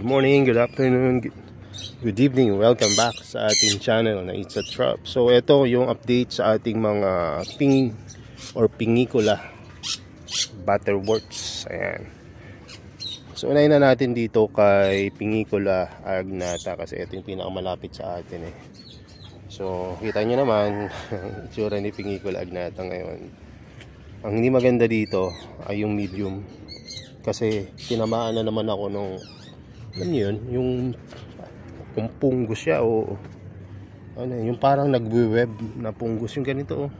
morning, good afternoon, good evening. Welcome back sa ating channel na It's a Trap. So ito yung update sa ating mga ping or pingikula butterworts. Ayan. So unahin na natin dito kay pingikula agnata kasi ito yung pinakamalapit sa atin eh. So kita nyo naman itsura ni pingikula agnata ngayon. Ang hindi maganda dito ay yung medium kasi tinamaan na naman ako nung ano yun, yung kung punggos siya o ano, yung parang nagwe-web na punggos yung ganito oh.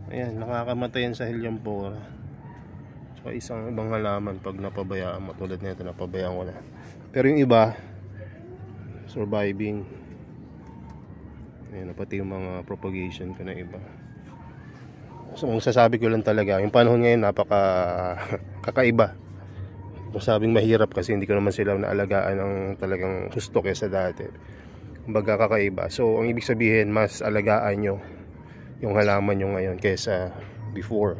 Ayan, nakakamatay yan sa Helianthora. So isang ibang halaman pag napabayaan mo, tulad nito napabayaan ko na. Pero yung iba surviving. Ayan, pati yung mga propagation ko na iba. So kung sasabi ko lang talaga, yung panahon ngayon napaka kakaiba. Masabing mahirap kasi hindi ko naman sila naalagaan ng talagang gusto kaysa dati. Kumbaga kakaiba. So ang ibig sabihin, mas alagaan nyo yung halaman nyo ngayon kaysa before,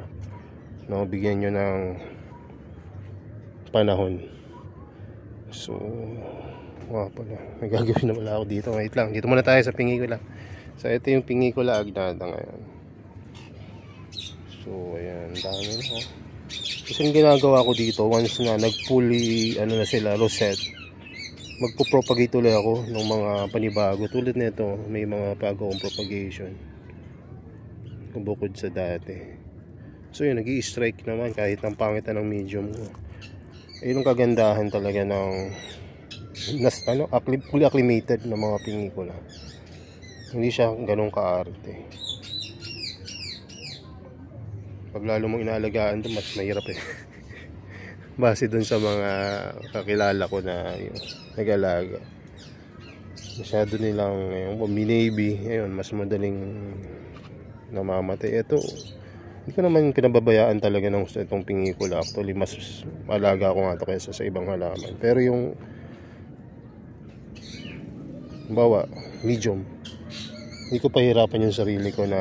no? Bigyan nyo ng panahon. So pala, may gagawin na wala ako dito. Wait lang, dito muna tayo sa pingikula. So ito yung pingikula agnata ngayon. So ayan, dami na oh. Kasi yung ginagawa ko dito, once na nag-fully ano na sila, rosette, magpo-propagate ulit ako ng mga panibago. Tulad nito, may mga bago akong propagation bukod sa dati. So yun, nag-i-strike naman kahit ang pangitan ng medium ko. Ayun ang kagandahan talaga ng fully acclimated na mga pingikula. Hindi siya ganun kaarte. Pag lalo mong inaalagaan doon, mas mahirap eh. Base doon sa mga kakilala ko na yun, nag-alaga. Masyado nilang binaby. Ayun, mas madaling namamatay. Ito, hindi ko naman pinababayaan talaga ng itong pingikula. Actually, mas alaga ko nga ito kaysa sa ibang halaman. Pero yung bawa, medium, hindi ko pahirapan yung sarili ko na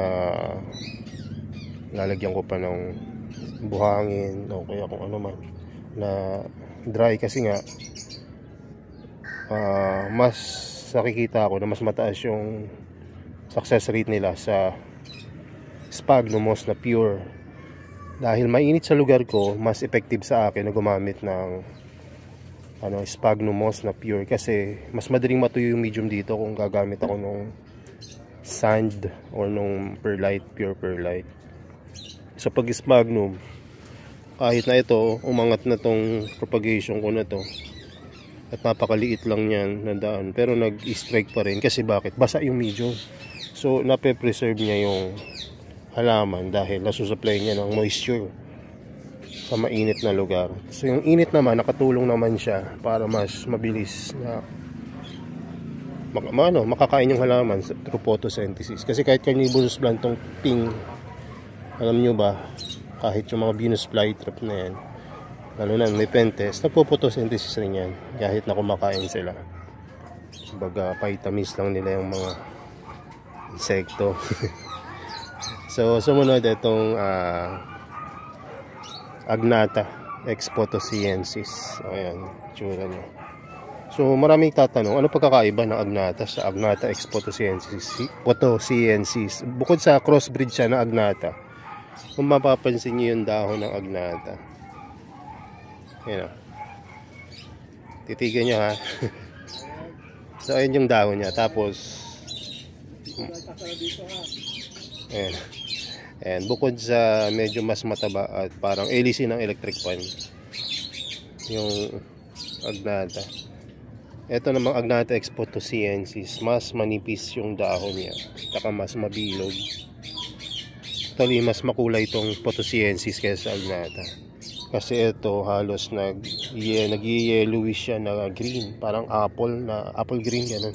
lalagyan ko pa ng buhangin o kaya kung ano man na dry kasi nga mas nakikita ko na mas mataas yung success rate nila sa sphagnum moss na pure. Dahil mainit sa lugar ko, mas effective sa akin na gumamit ng sphagnum moss na pure kasi mas madaling matuyo yung medium dito kung gagamit ako nung sand or nung perlite, pure perlite. Sa pag-sphagnum, kahit na ito umangat na tong propagation ko na to at napakaliit lang yan na daan, pero nag-strike pa rin kasi bakit? Basa yung medium. So nape-preserve niya yung halaman dahil nasusupply niya ng moisture sa mainit na lugar. So yung init naman, nakatulong naman siya para mas mabilis na makakain yung halaman through photosynthesis. Kasi kahit carnivorous plant tong ping, alam nyo ba, kahit yung mga Venus flytrap na yan, Nepenthes, nagpo-photosynthesis rin yan kahit na kumakain sila. Baga, vitamins lang nila yung mga insekto. So, sumunod itong Agnata ex photosciensis. Ayan, tsura nyo. So, maraming tatanong, ano pagkakaiba ng Agnata sa Agnata ex photosciensis? Bukod sa crossbreed siya na Agnata, kung mapapansin nyo yung dahon ng agnata, yun o, titigan nyo ha. So ayun yung dahon niya. Tapos ayan, bukod sa medyo mas mataba at parang hélice ng electric fan yung agnata, ito namang Agnata ex photosciensis, mas manipis yung dahon niya, saka mas mabilog. Actually, mas makulay itong photosciensis kaysa agnata. Kasi ito halos nag-yellowish siya na green. Parang apple green ganun.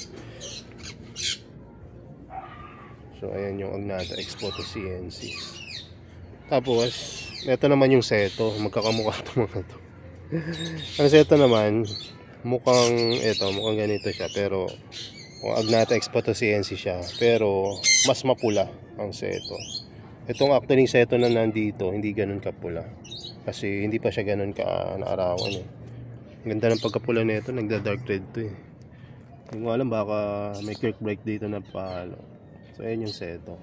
So, ayan yung Agnata ex photosciensis. Tapos, ito naman yung seto. Magkakamukha ito mga ito. Ang seto naman, mukhang ganito siya. Pero, Agnata ex photosciensis siya. Pero, mas mapula ang seto. Itong actually seto na nandito, hindi ganun kapula. Kasi hindi pa siya ganun ka naarawan eh. Ganda ng pagkapula nito, nagda-dark red to eh. Hindi ko alam, baka may kirk brake dito na pahalo. So ayan yung seto.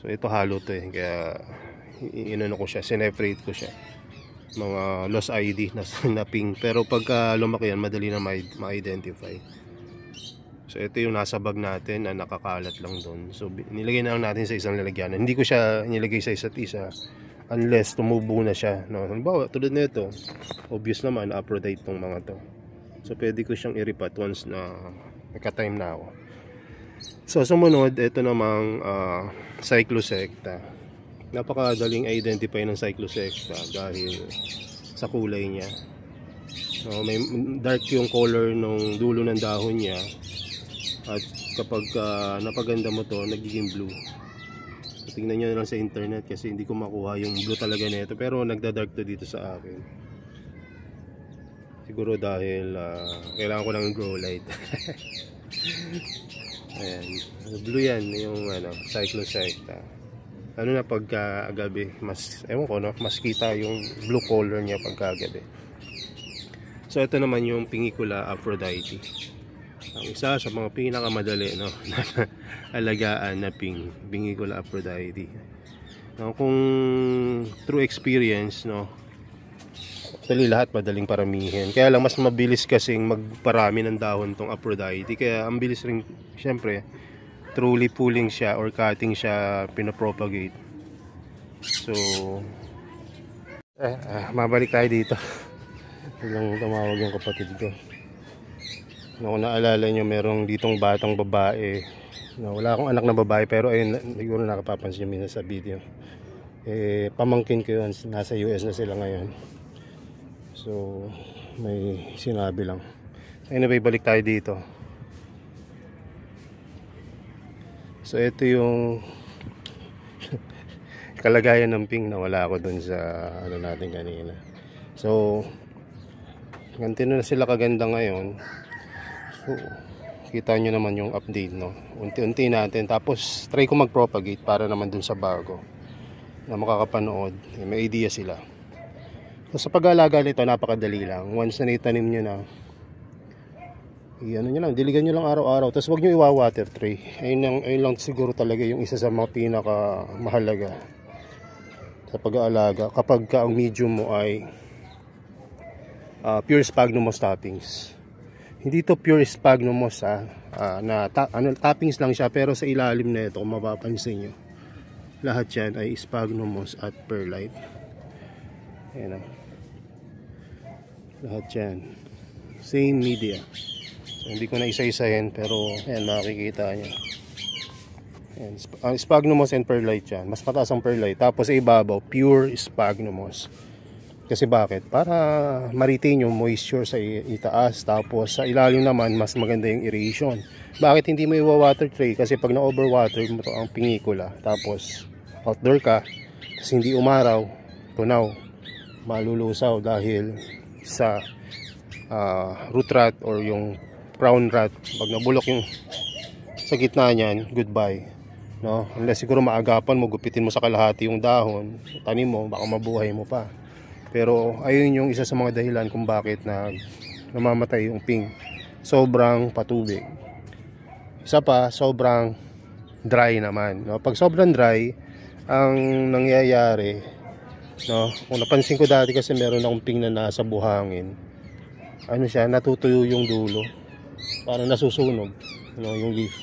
So ito halo to eh, kaya inano ko siya, sineperate ko siya. Mga lost ID na pink. Pero pagka lumaki yan, madali na ma-identify. So ito yung nasa bag natin na nakakalat lang doon. So nilagay na lang natin sa isang lalagyanan. Hindi ko siya nilagay sa isa't isa unless tumubo na siya, no? Halimbawa tulad nito, obvious naman Aphrodite tong mga to. So pwede ko siyang i-repat once na naka-time na ako. So sumunod, ito namang Cyclosecta. Napakadaling identify ng Cyclosecta dahil sa kulay niya. No, may dark yung color ng dulo ng dahon niya. At kapag napaganda mo to, nagiging blue. So, tingnan nyo na lang sa internet kasi hindi ko makuha yung blue talaga nito. Pero nagda-dark to dito sa akin. Siguro dahil kailangan ko ng grow light. Ayan. Blue yan, yung Cyclosecta. Ano na pagka gabi, mas, ewan ko no, mas kita yung blue color niya pagka gabi. So ito naman yung Pingicula Aphrodite. Ang isa sa mga pinakamadali, no, alagaan na Pingicula Aphrodite. No, kung true experience, no, actually lahat madaling paramihin. Kaya lang mas mabilis kasing magparami ng dahon tong Aphrodite. Kaya ang bilis rin, syempre, truly pulling siya or cutting siya pinapropagate. So, mabalik tayo dito. Biglang tumawag yung kapatid ko. Kung naalala nyo, merong ditong batang babae. No, wala akong anak na babae pero ayun, siguro nakapapansin nyo minsan sa video. Pamangkin ko yun, nasa US na sila ngayon. So, may sinabi lang. Anyway, balik tayo dito. So, ito yung kalagayan ng ping na wala ako dun sa ano natin kanina. So, ganito na sila kaganda ngayon. So, kita nyo naman yung update, no? Unti-unti natin. Tapos, try ko mag-propagate para naman dun sa bago na makakapanood. May idea sila. So, sa pag-aalaga nito, napakadali lang. Once na itanim nyo na, ano nyo lang, diligan nyo lang araw-araw. Tapos huwag nyo iwa-water tray. Ayun lang siguro talaga yung isa sa mga pinaka-mahalaga sa pag-aalaga. Kapag ang medium mo ay pure sphagnum moss toppings. Hindi to pure sphagnum moss toppings lang siya. Pero sa ilalim na ito, kung mapapansin nyo, lahat yan ay sphagnum moss at perlite. Ayan. Lahat yan same media. So, hindi ko na isa-isahin pero ayan, makikita nyo. Ayan, sphagnum moss and perlite yan. Mas mataas ang perlite. Tapos sa ibabaw, pure sphagnum moss. Kasi bakit? Para ma-retain yung moisture sa itaas. Tapos sa ilalim naman, mas maganda yung aeration. Bakit hindi mo iwa-water tray? Kasi pag na-overwater mo to ang Pingicula, tapos outdoor ka, kasi hindi umaraw, tunaw, malulusaw dahil sa root rot or yung crown rot. Pag nabulok yung sa gitna niyan, goodbye, no? Unless siguro maagapan mo, gupitin mo sa kalahati yung dahon, tanim mo, baka mabuhay mo pa. Pero ayun yung isa sa mga dahilan kung bakit namamatay yung ping. Sobrang patubig. Isa pa, sobrang dry naman, no? Pag sobrang dry, ang nangyayari, no, kung napansin ko dati kasi meron akong ping na nasa buhangin, ano siya, natutuyo yung dulo, parang nasusunog, no, yung leaf.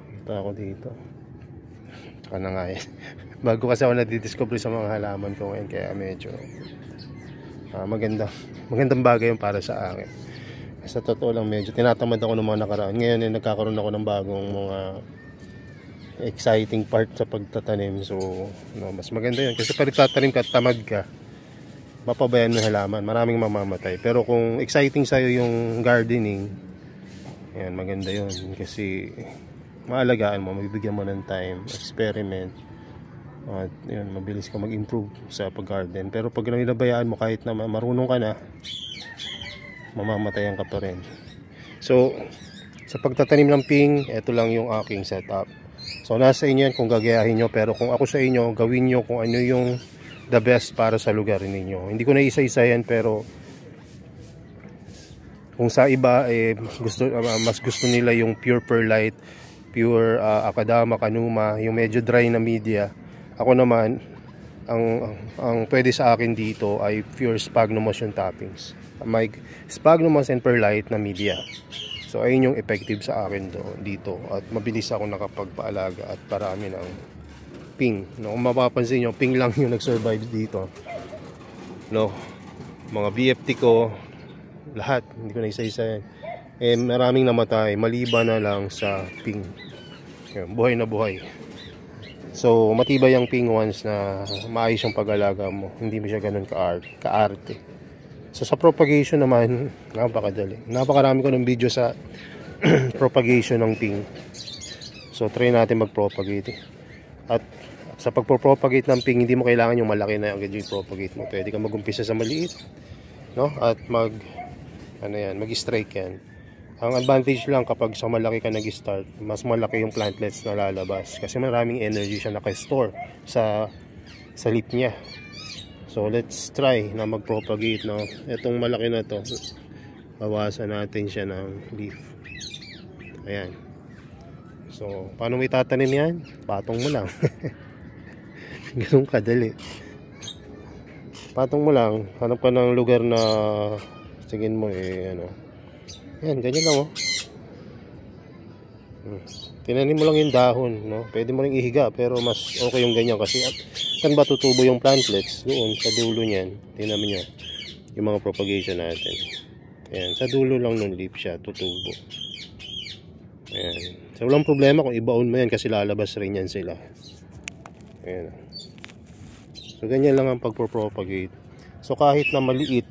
Kita ako dito. Saka na nga bago kasi ako nadidiscover sa mga halaman ko ngayon, kaya medyo magandang bagay yung para sa akin. Sa totoo lang, medyo tinatamad ako ng mga nakaraan. Ngayon nagkakaroon ako ng bagong mga exciting part sa pagtatanim. So no, mas maganda yun kasi pag tatanim ka, tamad ka, mapabayan mo halaman, maraming mamamatay. Pero kung exciting sa'yo yung gardening, yan, maganda yun kasi maalagaan mo, mabibigyan mo ng time, experiment, at yun, mabilis ka mag-improve sa pag-garden. Pero pag nabayaan mo, kahit na marunong ka na, mamamatayan ka pa rin. So sa pagtatanim ng ping, ito lang yung aking setup. So nasa inyo yan kung gagayahin nyo, pero kung ako sa inyo, gawin nyo kung ano yung the best para sa lugar ninyo. Hindi ko na isa-isa yan, pero kung sa iba mas gusto nila yung pure perlite, pure Akadama, Kanuma, yung medyo dry na media. Ako naman, ang pwede sa akin dito ay pure sphagnum moss yung toppings. May sphagnum moss and perlite na media. So ayun yung effective sa akin dito, at mabilis ako nakapagpaalaga at parami ng ping. No, kung mapapansin nyo, ping lang yung nag-survive dito. No, mga BFT ko, lahat, hindi ko na isa-isa yan. Maraming namatay, maliban na lang sa ping. Yan, buhay na buhay. So, matibay yung ping ones na maayos yung pag-alaga mo. Hindi mo siya ganun kaarte. So, sa propagation naman, napakadali. Napakarami ko ng video sa propagation ng ping. So, try natin mag-propagate. At sa pag-propagate ng ping, hindi mo kailangan yung malaki na agad yung propagate mo. Pwede ka mag-umpisa sa maliit, no? At mag-strike yan. Ang advantage lang kapag sa malaki ka nag-start, mas malaki yung plantlets na lalabas kasi maraming energy siya naka-store sa leaf niya. So let's try na mag-propagate, no? Itong malaki na to, bawasan natin siya ng leaf. Ayan. So paano mo itatanim yan? Patong mo lang. Ganun kadali. Patong mo lang, hanap ka ng lugar na tingin mo yan, ganyan lang, oh. Tinanim mo lang yung dahon, no? Pwede mo ring ihiga, pero mas okay yung ganyan kasi saan ba tutubo yung plantlets? Doon sa dulo niyan. Tingnan mo niyo yung mga propagation natin. Ayan, sa dulo lang ng leaf siya tutubo. Ayan. So walang problema kung ibaon mo yan kasi lalabas rin yan sila. Ayan. So ganyan lang ang pagpropagate. So kahit na maliit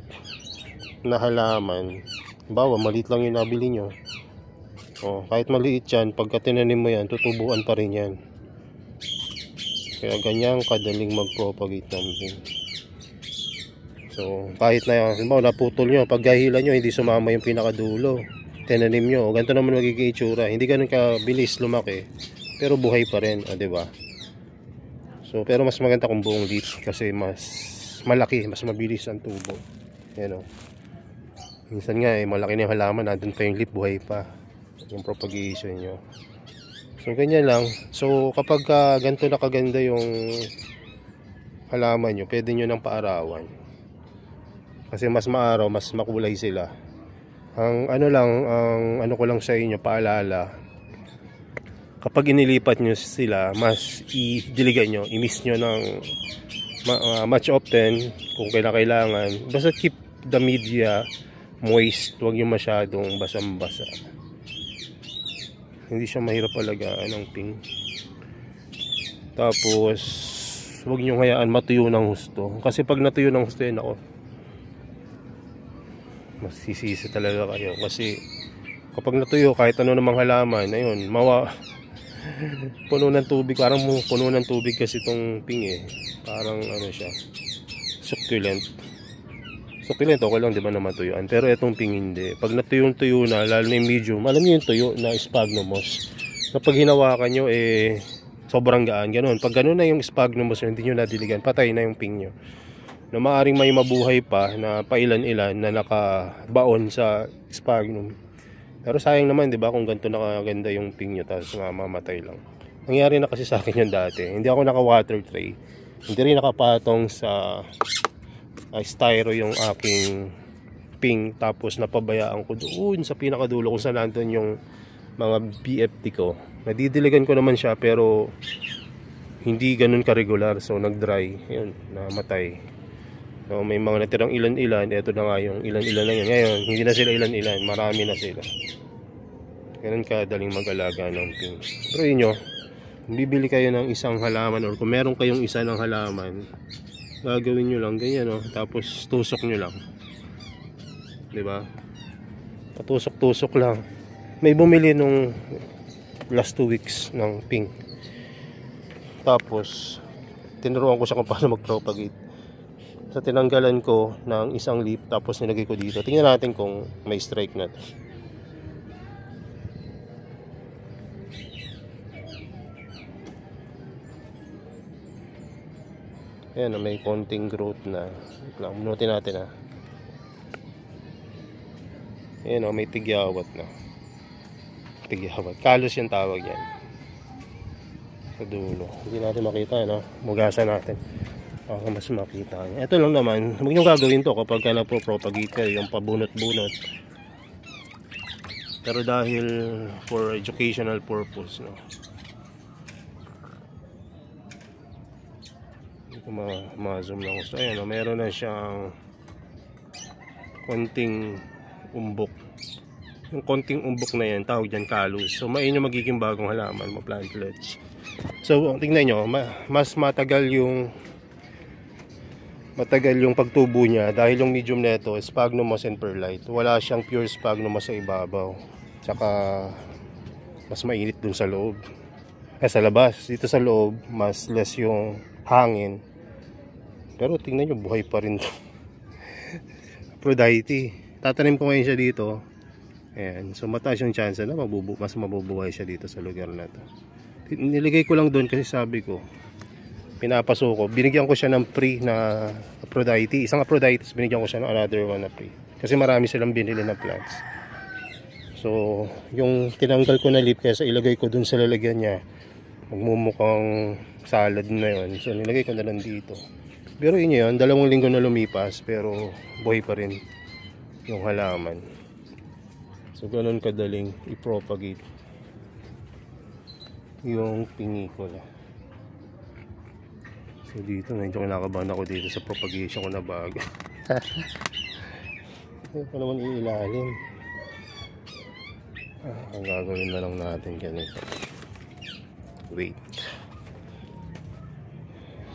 na halaman, bawa maliit lang yung nabili nyo, kahit maliit yan, pagka tinanim mo yan, tutubuan pa rin yan. Kaya ganyan kadaling mag-propagate namin. So kahit na yan, bawa naputol nyo, pag gahilan nyo hindi sumama yung pinakadulo, tinanim nyo, ganito naman magiging itsura. Hindi ganun kabilis lumaki, pero buhay pa rin, diba? So pero mas maganda kung buong leaf kasi mas malaki, mas mabilis ang tubo. Yan, minsan nga malaki na yung halaman, nandun pa yung leaf, buhay pa yung propagation nyo. So ganyan lang. So kapag ganito na kaganda yung halaman nyo, pwede nyo nang paarawan kasi mas maaraw, mas makulay sila. Ang ano ko lang sa inyo, paalala, kapag inilipat nyo sila, mas i-diligan nyo, i-mist nyo ng much often kung kailangan. Basta keep the media moist, huwag yung masyadong basang-basa. Hindi siya mahirap alagaan ng ping. Tapos huwag nyo hayaan matuyo ng husto, kasi pag natuyo ng husto yun, ako masisisi talaga kayo. Kasi kapag natuyo, kahit ano namang halaman, ayun, puno ng tubig. Parang puno ng tubig kasi itong ping, parang siya, succulent, okay lang, di ba, na matuyuan. Pero itong ping hindi. Pag natuyong-tuyo na, lalo na yung medium, alam niyo yung tuyo na sphagnum moss, kapag hinawakan nyo, sobrang gaan, ganun. Pag ganun na yung sphagnum moss, hindi nyo nadiligan, patay na yung ping nyo. Na maaring may mabuhay pa na pailan-ilan na nakabaon sa sphagnum. Pero sayang naman, di ba, kung ganito nakaganda yung ping nyo, tapos mamatay lang. Nangyari na kasi sa akin yun dati. Hindi ako naka-water tray, hindi rin nakapatong sa styro yung aking ping, tapos napabayaan ko doon sa pinakadulo kung saan nandun yung mga BFT ko. Nadidiligan ko naman siya, pero hindi ganun ka-regular, so nag-dry, yun, namatay. So may mga natirang ilan-ilan, eto na nga yung ilan-ilan na yun. Ngayon, hindi na sila ilan-ilan, marami na sila. Ganun kadaling mag-alaga ng ping. Pero yun nyo, bibili kayo ng isang halaman, or kung meron kayong isa ng halaman, gagawin nyo lang ganyan, tapos tusok nyo lang, diba? Patusok-tusok lang. May bumili nung last 2 weeks ng ping, tapos tinuruan ko siya kung paano mag-propagate. So tinanggalan ko ng isang leaf, tapos nilagay ko dito. Tingnan natin kung may strike na to. Ayan, may konting growth na. Bunutin natin ha. Ayan, may tigyawat na. Tigyawat. Kalos yung tawag yan. Sa dulo. Hindi natin makita, no? Mugasan natin. Para mas makita niya. Ito lang naman. Huwag nyo gagawin to kapag ka napropagate kayo, yung pabunot-bunot. Pero dahil for educational purpose, no? Ma-zoom lang gusto. Ayan, meron na siyang konting umbok. Yung konting umbok na yan, tawag dyan kalos. So, main yung magiging bagong halaman mo, plantlets. So, tingnan nyo, mas matagal yung pagtubo niya dahil yung medium neto is sphagnum moss and perlite. Wala siyang pure sphagnum moss sa ibabaw. Tsaka, mas mainit dun sa loob. Sa labas. Dito sa loob, mas less yung hangin. Pero tingnan nyo, buhay pa rin to. Aphrodite. Tatanim ko ngayon siya dito. Ayan. So mataas yung chance na mas mabubuhay siya dito sa lugar na to. Niligay ko lang doon kasi sabi ko, pinapaso ko. Binigyan ko siya ng free na Aphrodite. Isang Aphrodite, binigyan ko siya ng another one na free. Kasi marami silang binili na plants. So yung tinanggal ko na leaf kaya ilagay ko doon sa lalagyan niya. Magmumukhang salad na yun. So nilagay ko na lang dito. Pero yun, 2 linggo na lumipas pero buhay pa rin yung halaman. So ganun kadaling i-propagate yung pinikula. So dito medyo kinakabahan ako dito sa propagation ko na bago. Ito pa naman iilalim. Ang gagawin na lang natin ganito. Wait.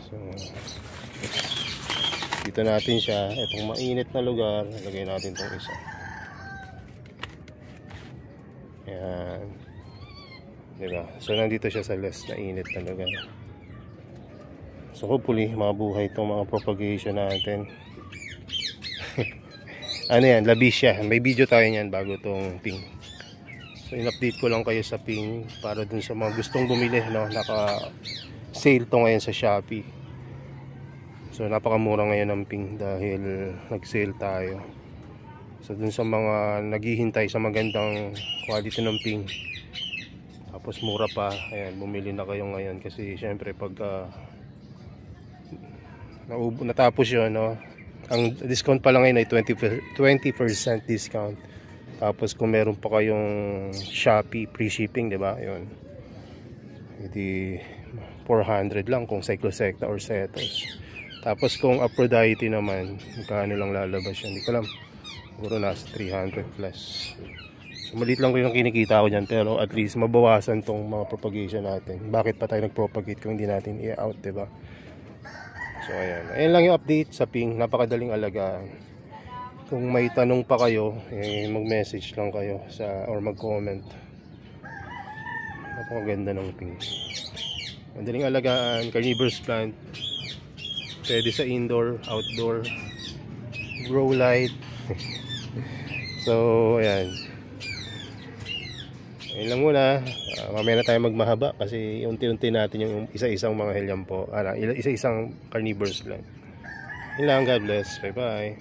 So dito natin siya, itong mainit na lugar, lagay natin itong isa. Ayan. Diba? So nandito siya sa less na init na lugar. So hopefully mabuhay itong mga propagation natin. Ano yan, labis siya. May video tayo niyan bago itong ping. So in-update ko lang kayo sa ping para dun sa mga gustong bumili, no? Naka-sale to ngayon sa Shopee. So napakamura ngayon ng ping dahil nag-sale tayo. So dun sa mga naghihintay sa magandang quality ng ping, tapos mura pa, ayan, bumili na kayo ngayon kasi syempre pagka natapos yun, no? Ang discount pa lang ngayon ay 20% discount. Tapos kung meron pa kayong Shopee free shipping, di ba? Yun. Hindi 400 lang kung cyclosecta or setos. Tapos kung Aphrodite naman, magkano lang lalabas yan? Hindi ko alam. Siguro nasa 300 plus. So, maliit lang ko yung kinikita ko dyan. Pero at least mabawasan tong mga propagation natin. Bakit pa tayo nag-propagate kung hindi natin i-out, diba? So ayan. Ayan lang yung update sa ping. Napakadaling alagaan. Kung may tanong pa kayo, mag-message lang kayo or mag-comment. Napakaganda ng ping. Madaling alagaan. Carnivorous plant. Pwede sa indoor, outdoor, grow light. So ayan, ayun lang muna. Mamaya na tayo magmahaba kasi unti-unti natin yung isa-isang mga helium po, isa-isang carnivorous plant. Yun lang, God bless, bye bye.